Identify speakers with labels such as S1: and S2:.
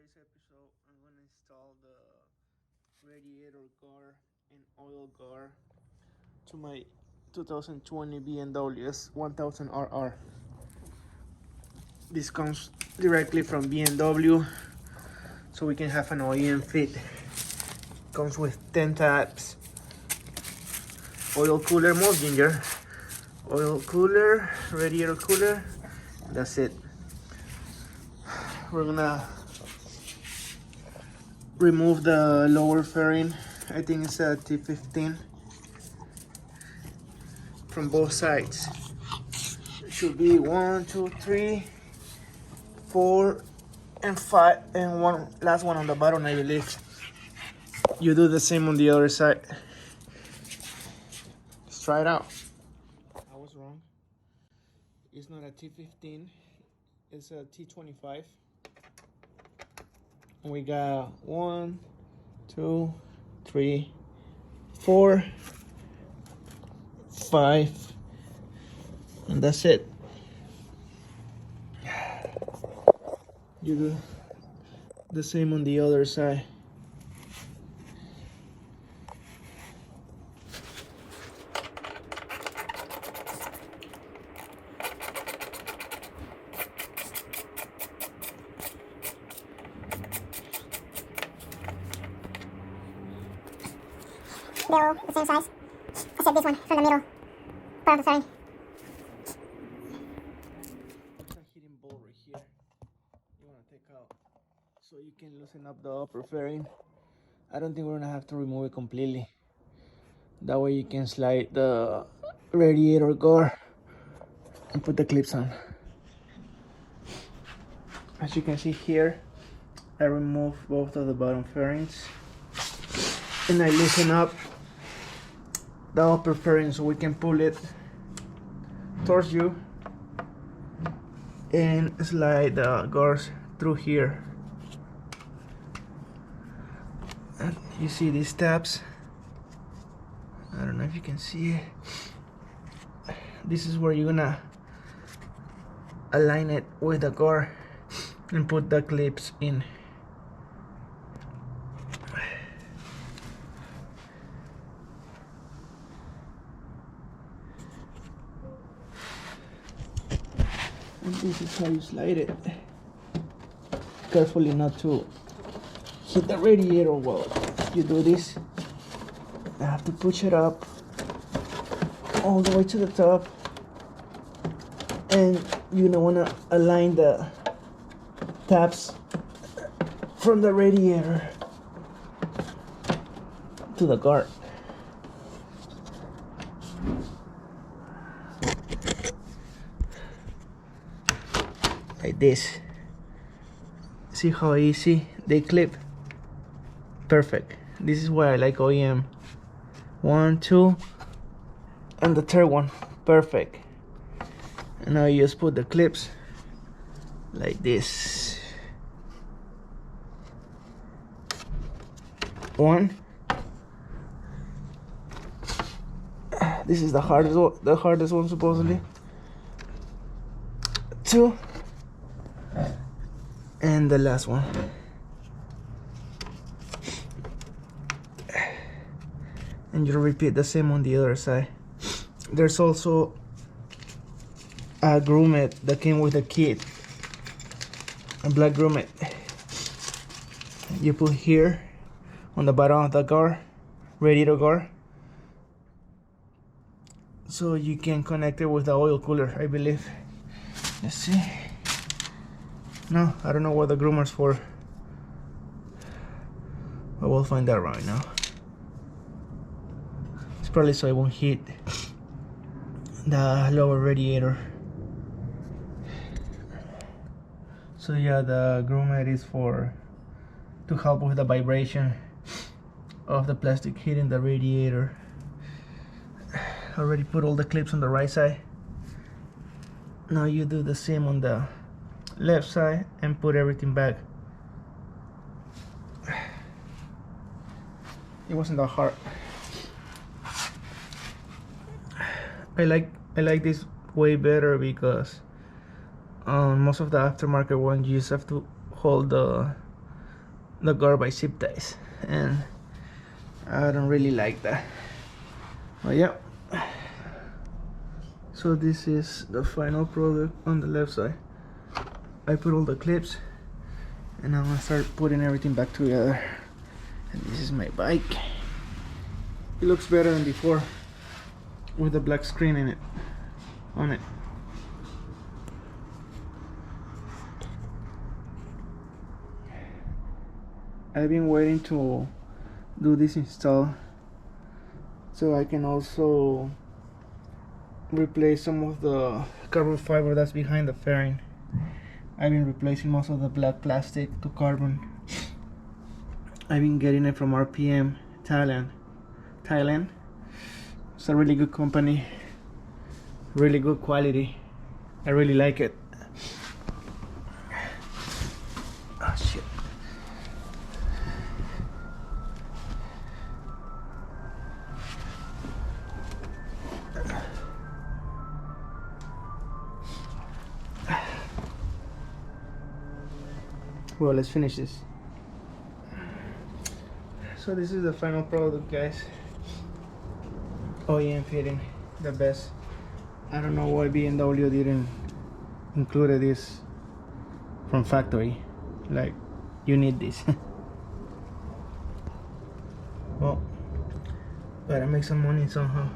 S1: today's episode, I'm going to install the radiator guard and oil guard to my 2020 Bmw S1000Rr. This comes directly from Bmw, so we can have an OEM fit. Comes with 10 tabs, oil cooler, more ginger, oil cooler, radiator cooler. That's it. We're gonna remove the lower fairing. I think it's a T15 from both sides. It should be 1, 2, 3, 4, and 5, and one last one on the bottom, I believe. You do the same on the other side. Let's try it out. I was wrong. It's not a T15. It's a T25. We got 1, 2, 3, 4, 5, and that's it. You do the same on the other side.
S2: They're all the same size, except this one from the middle part of the fairing.
S1: There's a hidden bolt right here you want to take out so you can loosen up the upper fairing. I don't think we're gonna have to remove it completely. That way you can slide the radiator guard and put the clips on. As you can see here, I removed both of the bottom fairings and I loosen up the upper fairing so we can pull it towards you and slide the guards through here. And you see these tabs? I don't know if you can see it. This is where you're gonna align it with the guard and put the clips in. And this is how you slide it. Carefully not to hit the radiator while you do this. I have to push it up all the way to the top, and you're gonna wanna align the tabs from the radiator to the guard. Like this. See how easy they clip? Perfect. This is why I like OEM. 1, 2, and the third one. Perfect. And now you just put the clips like this. 1. This is the hardest one supposedly. 2. And the last one. And you repeat the same on the other side. There's also a grommet that came with the kit, a black grommet. You put here on the bottom of the guard, radiator guard, so you can connect it with the oil cooler, I believe. Let's see. No, I don't know what the groomer's for, but we'll find out right now. It's probably so it won't hit the lower radiator. So yeah, the grommet is to help with the vibration of the plastic hitting the radiator. I already put all the clips on the right side. Now you do the same on the left side and put everything back. It wasn't that hard. I like this way better because most of the aftermarket ones you just have to hold the the garbage zip ties, and I don't really like that. But yeah, so this is the final product on the left side. I put all the clips, and I'm gonna start putting everything back together. And this is my bike. It looks better than before with the black screen in it on it. I've been waiting to do this install so I can also replace some of the carbon fiber that's behind the fairing. I've been replacing most of the black plastic to carbon. I've been getting it from RPM Thailand. It's a really good company, really good quality. I really like it. Oh shit. Well, let's finish this. So this is the final product, guys. OEM fitting, the best. I don't know why BMW didn't include this from factory. Like, you need this. Well, gotta make some money somehow.